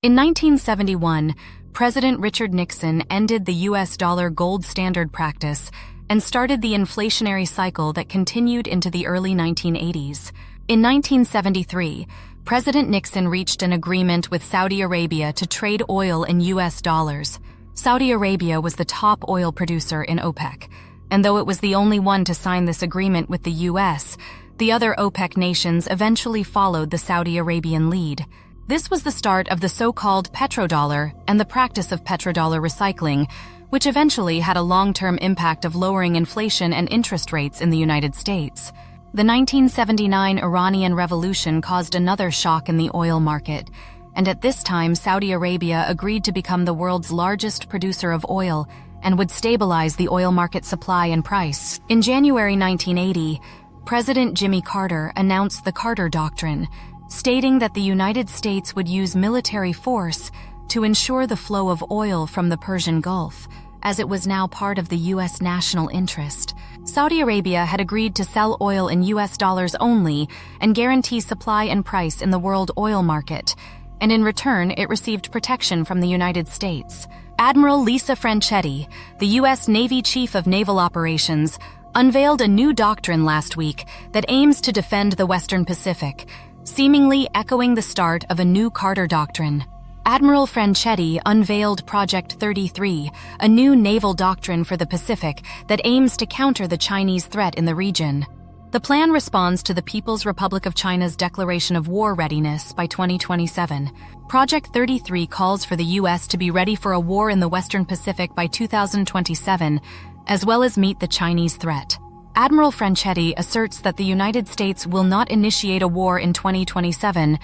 In 1971, President Richard Nixon ended the U.S. dollar gold standard practice and started the inflationary cycle that continued into the early 1980s. In 1973, President Nixon reached an agreement with Saudi Arabia to trade oil in U.S. dollars. Saudi Arabia was the top oil producer in OPEC, and though it was the only one to sign this agreement with the U.S., the other OPEC nations eventually followed the Saudi Arabian lead. This was the start of the so-called petrodollar and the practice of petrodollar recycling, which eventually had a long-term impact of lowering inflation and interest rates in the United States. The 1979 Iranian Revolution caused another shock in the oil market, and at this time Saudi Arabia agreed to become the world's largest producer of oil and would stabilize the oil market supply and price. In January 1980, President Jimmy Carter announced the Carter Doctrine, stating that the United States would use military force to ensure the flow of oil from the Persian Gulf, as it was now part of the U.S. national interest. Saudi Arabia had agreed to sell oil in U.S. dollars only and guarantee supply and price in the world oil market, and in return it received protection from the United States. Admiral Franchetti, the U.S. Navy Chief of Naval Operations, unveiled a new doctrine last week that aims to defend the Western Pacific, seemingly echoing the start of a new Carter Doctrine. Admiral Franchetti unveiled Project 33, a new naval doctrine for the Pacific that aims to counter the Chinese threat in the region. The plan responds to the People's Republic of China's declaration of war readiness by 2027. Project 33 calls for the U.S. to be ready for a war in the Western Pacific by 2027, as well as meet the Chinese threat. Admiral Franchetti asserts that the United States will not initiate a war in 2027,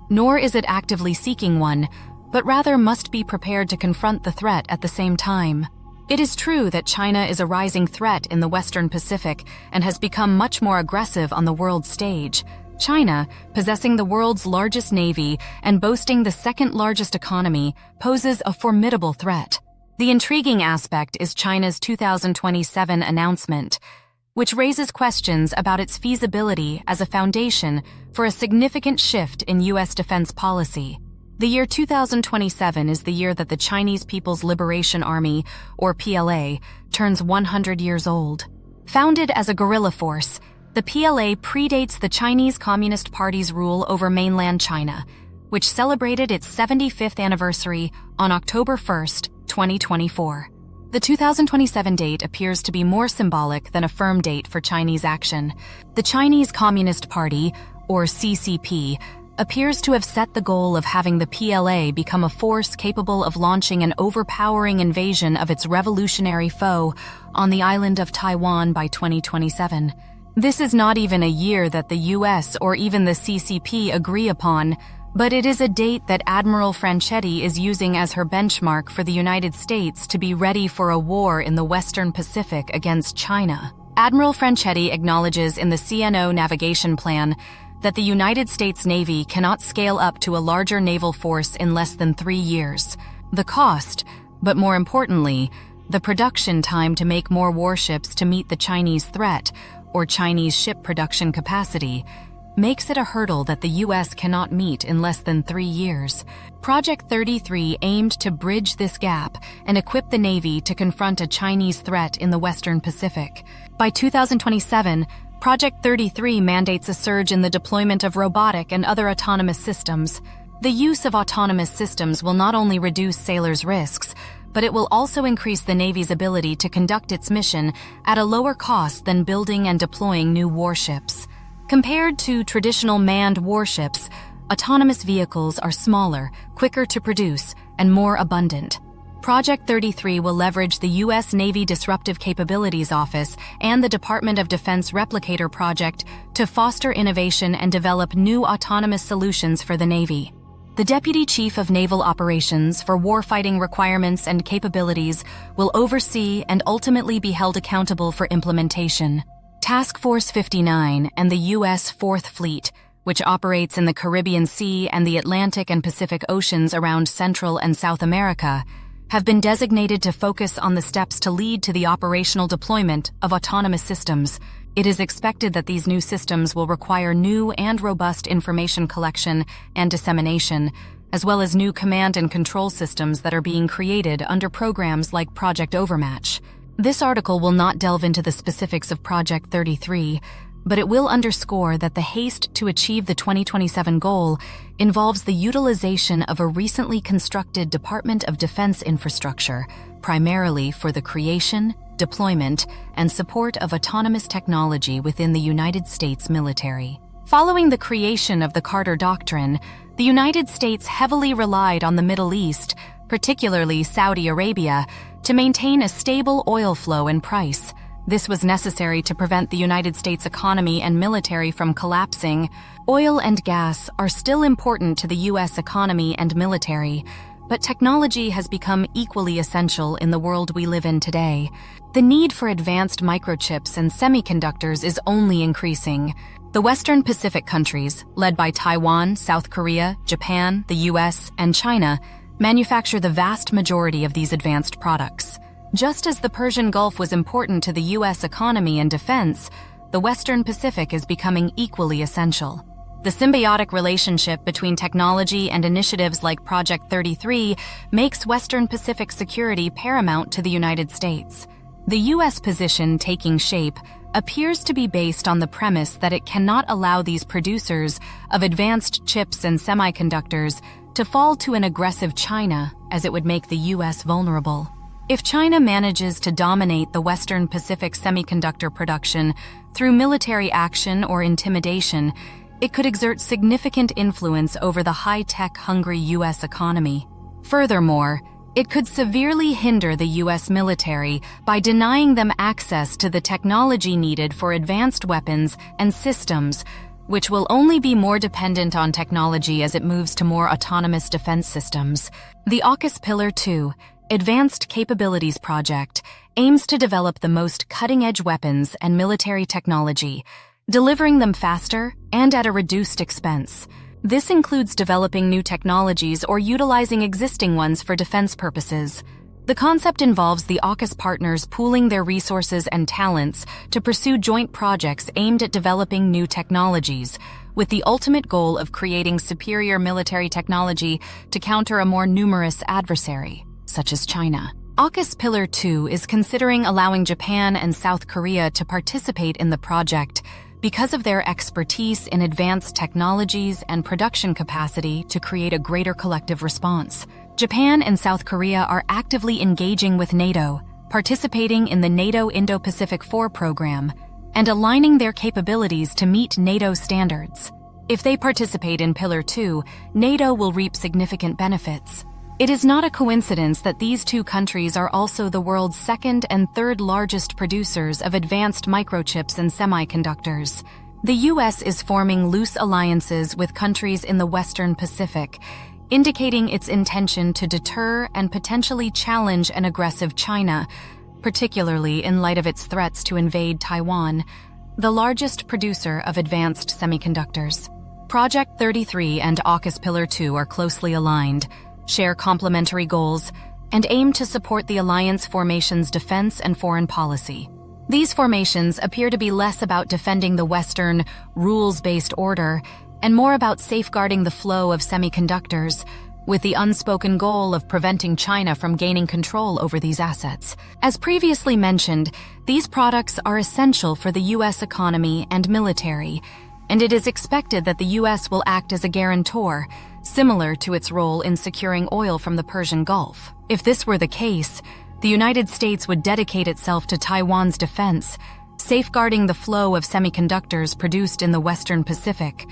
nor is it actively seeking one, but rather must be prepared to confront the threat at the same time. It is true that China is a rising threat in the Western Pacific and has become much more aggressive on the world stage. China, possessing the world's largest navy and boasting the second largest economy, poses a formidable threat. The intriguing aspect is China's 2027 announcement, which raises questions about its feasibility as a foundation for a significant shift in U.S. defense policy. The year 2027 is the year that the Chinese People's Liberation Army, or PLA, turns 100 years old. Founded as a guerrilla force, the PLA predates the Chinese Communist Party's rule over mainland China, which celebrated its 75th anniversary on October 1, 2024. The 2027 date appears to be more symbolic than a firm date for Chinese action. The Chinese Communist Party, or CCP, appears to have set the goal of having the PLA become a force capable of launching an overpowering invasion of its revolutionary foe on the island of Taiwan by 2027. This is not even a year that the US or even the CCP agree upon, but it is a date that Admiral Franchetti is using as her benchmark for the United States to be ready for a war in the Western Pacific against China. Admiral Franchetti acknowledges in the CNO navigation plan that the United States Navy cannot scale up to a larger naval force in less than 3 years. The cost, but more importantly, the production time to make more warships to meet the Chinese threat, or Chinese ship production capacity, makes it a hurdle that the U.S. cannot meet in less than 3 years. Project 33 aimed to bridge this gap and equip the Navy to confront a Chinese threat in the Western Pacific. By 2027, Project 33 mandates a surge in the deployment of robotic and other autonomous systems. The use of autonomous systems will not only reduce sailors' risks, but it will also increase the Navy's ability to conduct its mission at a lower cost than building and deploying new warships. Compared to traditional manned warships, autonomous vehicles are smaller, quicker to produce, and more abundant. Project 33 will leverage the U.S. Navy Disruptive Capabilities Office and the Department of Defense Replicator Project to foster innovation and develop new autonomous solutions for the Navy. The Deputy Chief of Naval Operations for Warfighting Requirements and Capabilities will oversee and ultimately be held accountable for implementation. Task Force 59 and the U.S. Fourth Fleet, which operates in the Caribbean Sea and the Atlantic and Pacific Oceans around Central and South America, have been designated to focus on the steps to lead to the operational deployment of autonomous systems. It is expected that these new systems will require new and robust information collection and dissemination, as well as new command and control systems that are being created under programs like Project Overmatch. This article will not delve into the specifics of Project 33, but it will underscore that the haste to achieve the 2027 goal involves the utilization of a recently constructed Department of Defense infrastructure, primarily for the creation, deployment, and support of autonomous technology within the United States military. Following the creation of the Carter Doctrine, the United States heavily relied on the Middle East, particularly Saudi Arabia, to maintain a stable oil flow and price. This was necessary to prevent the United States economy and military from collapsing. Oil and gas are still important to the U.S. economy and military, but technology has become equally essential in the world we live in today. The need for advanced microchips and semiconductors is only increasing. The Western Pacific countries, led by Taiwan, South Korea, Japan, the U.S., and China, manufacture the vast majority of these advanced products. Just as the Persian Gulf was important to the U.S. economy and defense, the Western Pacific is becoming equally essential. The symbiotic relationship between technology and initiatives like Project 33 makes Western Pacific security paramount to the United States. The U.S. position taking shape appears to be based on the premise that it cannot allow these producers of advanced chips and semiconductors to fall to an aggressive China, as it would make the U.S. vulnerable. If China manages to dominate the Western Pacific semiconductor production through military action or intimidation, it could exert significant influence over the high-tech hungry U.S. economy. Furthermore, it could severely hinder the U.S. military by denying them access to the technology needed for advanced weapons and systems, which will only be more dependent on technology as it moves to more autonomous defense systems. The AUKUS Pillar 2 Advanced Capabilities Project aims to develop the most cutting-edge weapons and military technology, delivering them faster and at a reduced expense. This includes developing new technologies or utilizing existing ones for defense purposes. The concept involves the AUKUS partners pooling their resources and talents to pursue joint projects aimed at developing new technologies, with the ultimate goal of creating superior military technology to counter a more numerous adversary, such as China. AUKUS Pillar 2 is considering allowing Japan and South Korea to participate in the project because of their expertise in advanced technologies and production capacity to create a greater collective response. Japan and South Korea are actively engaging with NATO, participating in the NATO Indo-Pacific 4 program, and aligning their capabilities to meet NATO standards. If they participate in Pillar 2, NATO will reap significant benefits. It is not a coincidence that these two countries are also the world's second and third largest producers of advanced microchips and semiconductors. The U.S. is forming loose alliances with countries in the Western Pacific, indicating its intention to deter and potentially challenge an aggressive China, particularly in light of its threats to invade Taiwan, the largest producer of advanced semiconductors. Project 33 and AUKUS Pillar 2 are closely aligned, share complementary goals, and aim to support the alliance formation's defense and foreign policy. These formations appear to be less about defending the Western, rules-based order and more about safeguarding the flow of semiconductors, with the unspoken goal of preventing China from gaining control over these assets. As previously mentioned, these products are essential for the U.S. economy and military, and it is expected that the U.S. will act as a guarantor, similar to its role in securing oil from the Persian Gulf. If this were the case, the United States would dedicate itself to Taiwan's defense, safeguarding the flow of semiconductors produced in the Western Pacific,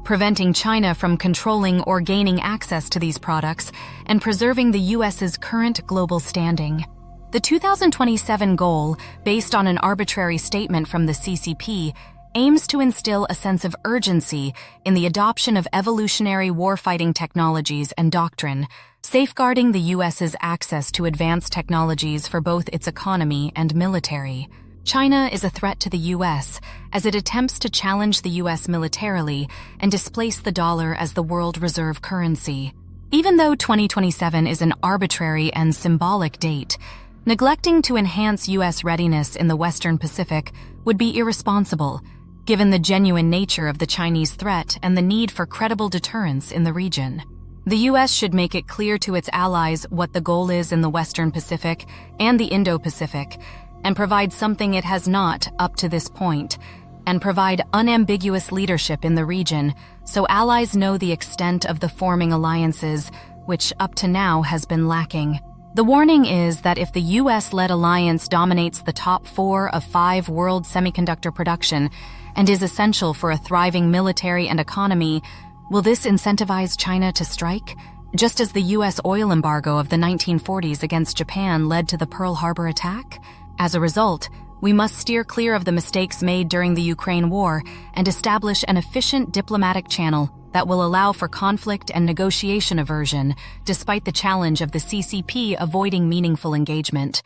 preventing China from controlling or gaining access to these products, and preserving the U.S.'s current global standing. The 2027 goal, based on an arbitrary statement from the CCP, aims to instill a sense of urgency in the adoption of evolutionary warfighting technologies and doctrine, safeguarding the U.S.'s access to advanced technologies for both its economy and military. China is a threat to the U.S. as it attempts to challenge the U.S. militarily and displace the dollar as the world reserve currency. Even though 2027 is an arbitrary and symbolic date, neglecting to enhance U.S. readiness in the Western Pacific would be irresponsible, given the genuine nature of the Chinese threat and the need for credible deterrence in the region. The U.S. should make it clear to its allies what the goal is in the Western Pacific and the Indo-Pacific, and provide something it has not up to this point, and provide unambiguous leadership in the region so allies know the extent of the forming alliances, which up to now has been lacking. The warning is that if the U.S.-led alliance dominates the top 4 of 5 world semiconductor production and is essential for a thriving military and economy, will this incentivize China to strike? Just as the U.S. oil embargo of the 1940s against Japan led to the Pearl Harbor attack? As a result, we must steer clear of the mistakes made during the Ukraine war and establish an efficient diplomatic channel that will allow for conflict and negotiation aversion, despite the challenge of the CCP avoiding meaningful engagement.